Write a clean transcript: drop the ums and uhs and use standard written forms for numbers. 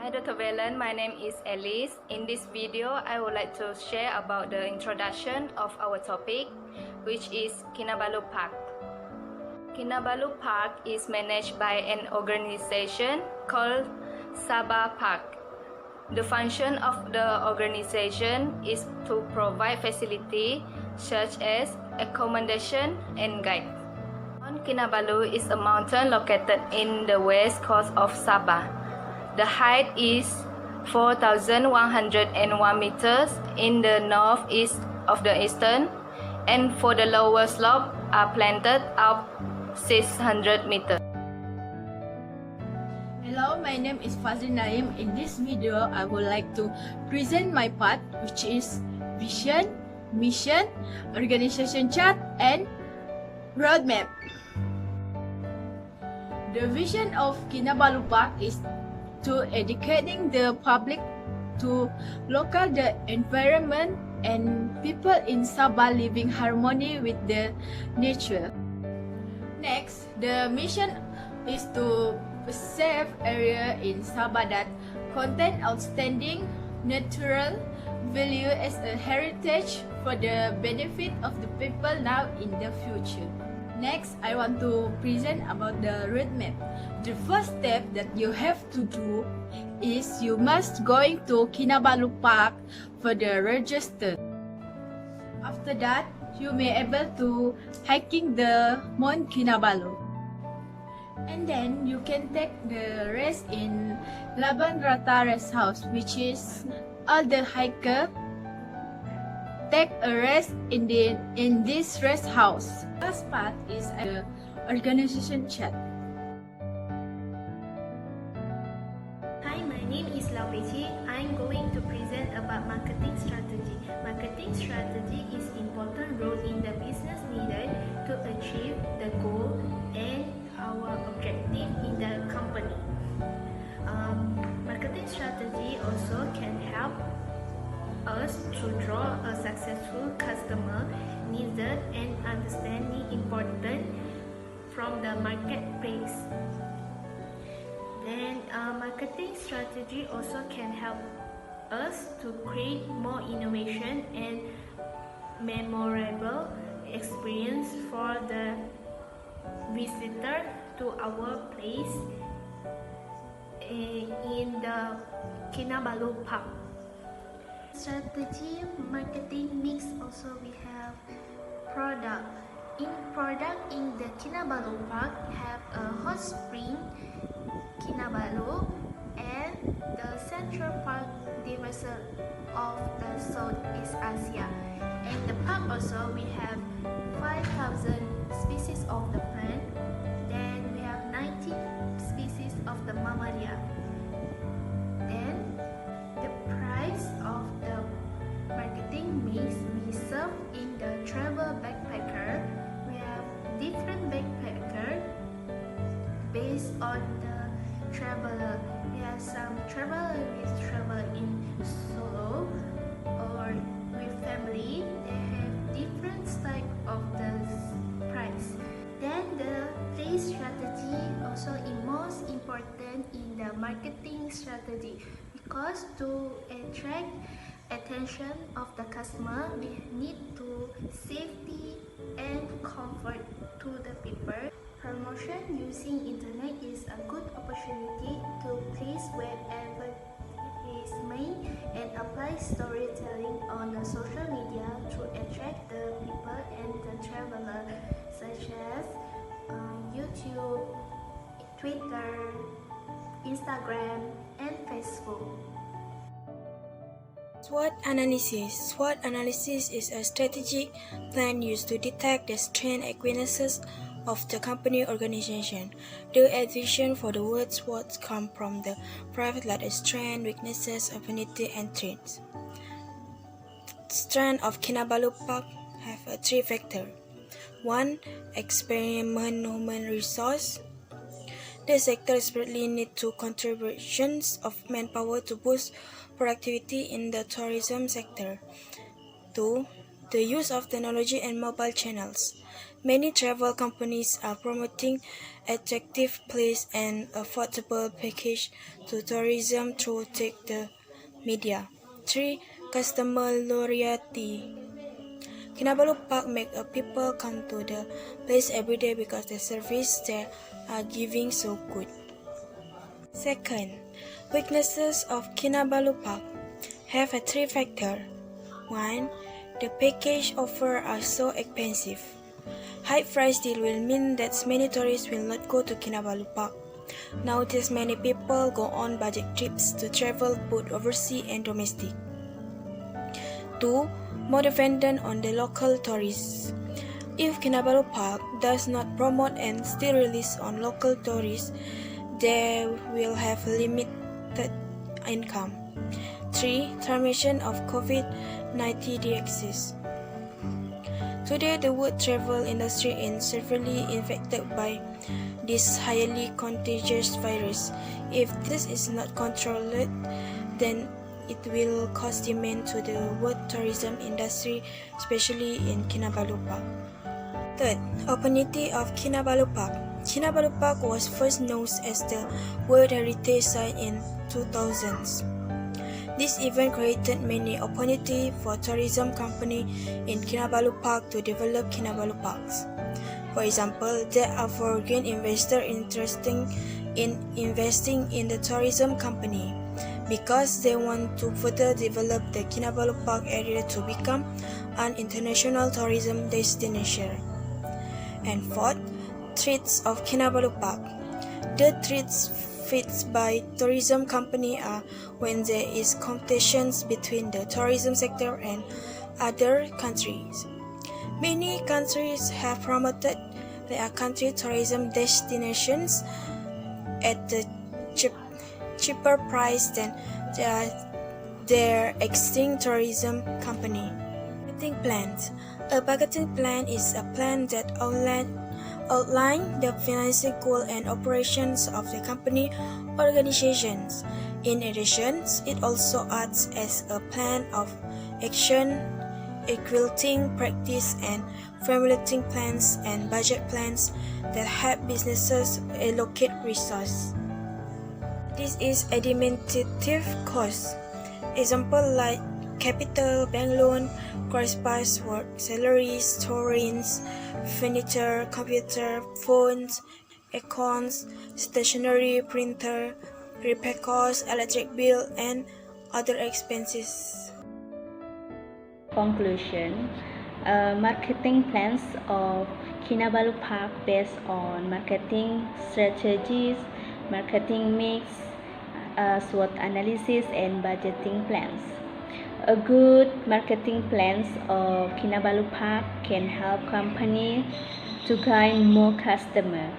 Hi Dr. Valen, my name is Alice. In this video, I would like to share about the introduction of our topic, which is Kinabalu Park. Kinabalu Park is managed by an organization called Sabah Park. The function of the organization is to provide facility such as accommodation and guide. Mount Kinabalu is a mountain located in the west coast of Sabah. The height is 4,101 meters in the northeast of the eastern, and for the lower slope are planted up 600 meters. Hello, my name is Fazli Naim. In this video, I would like to present my part, which is vision, mission, organization chart, and roadmap. The vision of Kinabalu Park is to educating the public to local the environment and people in Sabah living harmony with the nature. Next, the mission is to preserve area in Sabah that contain outstanding natural value as a heritage for the benefit of the people now in the future. Next, I want to present about the roadmap. The first step that you have to do is you must going to Kinabalu Park for the register. After that, you may able to hiking the Mount Kinabalu. And then you can take the rest in Laban Rata Rest House, which is all the hiker take a rest in this rest house. Last part is the organization chat. Hi, my name is Lau Peiqi. I'm going to present about marketing strategy. Marketing strategy is important role in the business needed to achieve the goal and our objective in the company. Marketing strategy also can help us to draw a successful customer needed and understanding important from the marketplace. Then marketing strategy also can help us to create more innovation and memorable experience for the visitor to our place in the Kinabalu Park. Strategy marketing mix also we have product. In the Kinabalu Park have a hot spring Kinabalu and the Central Park Division of the Southeast Asia. And the park also we have 5,000 species of the plant. Then we have 19 species of the mammalia. Then the price of the marketing mix we serve in the travel backpacker. We have different backpacker based on the traveler. We have some traveler with travel in solo or with family. They have different type of the price. Then the place strategy also is most important in the marketing strategy, because to attract attention of the customer, we need to safety and comfort to the people. Promotion using internet is a good opportunity to place wherever is made and apply storytelling on the social media to attract the people and the traveler, such as YouTube, Twitter, Instagram, and Facebook. SWOT analysis. SWOT analysis is a strategic plan used to detect the strengths and weaknesses of the company organization. The addition for the word SWOT come from the private letter strength, weaknesses, opportunity, and threats. Strength of Kinabalu Park have three factors. 1. Experiment human resource. The sector desperately needs two contributions of manpower to boost productivity in the tourism sector. 2. The use of technology and mobile channels. Many travel companies are promoting attractive place and affordable package to tourism through the media. 3. Customer loyalty. Kinabalu Park make people come to the place every day because the service they are giving so good. Second, weaknesses of Kinabalu Park have a 3 factor. 1. The package offer are so expensive. High price deal will mean that many tourists will not go to Kinabalu Park. Nowadays, many people go on budget trips to travel both overseas and domestic. 2. More dependent on the local tourists. If Kinabalu Park does not promote and still release on local tourists, they will have limited income. 3. Transmission of COVID-19 disease. Today, the world travel industry is severely infected by this highly contagious virus. If this is not controlled, then it will cause demand to the world tourism industry, especially in Kinabalu Park. Third, opportunity of Kinabalu Park. Kinabalu Park was first known as the World Heritage Site in 2000s. This event created many opportunities for tourism companies in Kinabalu Park to develop Kinabalu Parks. For example, there are foreign investors interested in investing in the tourism company because they want to further develop the Kinabalu Park area to become an international tourism destination. And fourth, threats of Kinabalu Park. The threats faced by tourism company are when there is competition between the tourism sector and other countries. Many countries have promoted their country tourism destinations at the cheaper price than their existing tourism company. Marketing plans. A marketing plan is a plan that outline the financial goal and operations of the company organizations. In addition, it also acts as a plan of action, equating practice and formulating plans and budget plans that help businesses allocate resources. This is administrative costs. Example like capital, bank loan, course pass, work salaries, storage, furniture, computer, phones, accounts, stationery, printer, repair costs, electric bill, and other expenses. Conclusion. Marketing plans of Kinabalu Park based on marketing strategies, marketing mix, SWOT analysis, and budgeting plans. A good marketing plans of Kinabalu Park can help companies to gain more customers.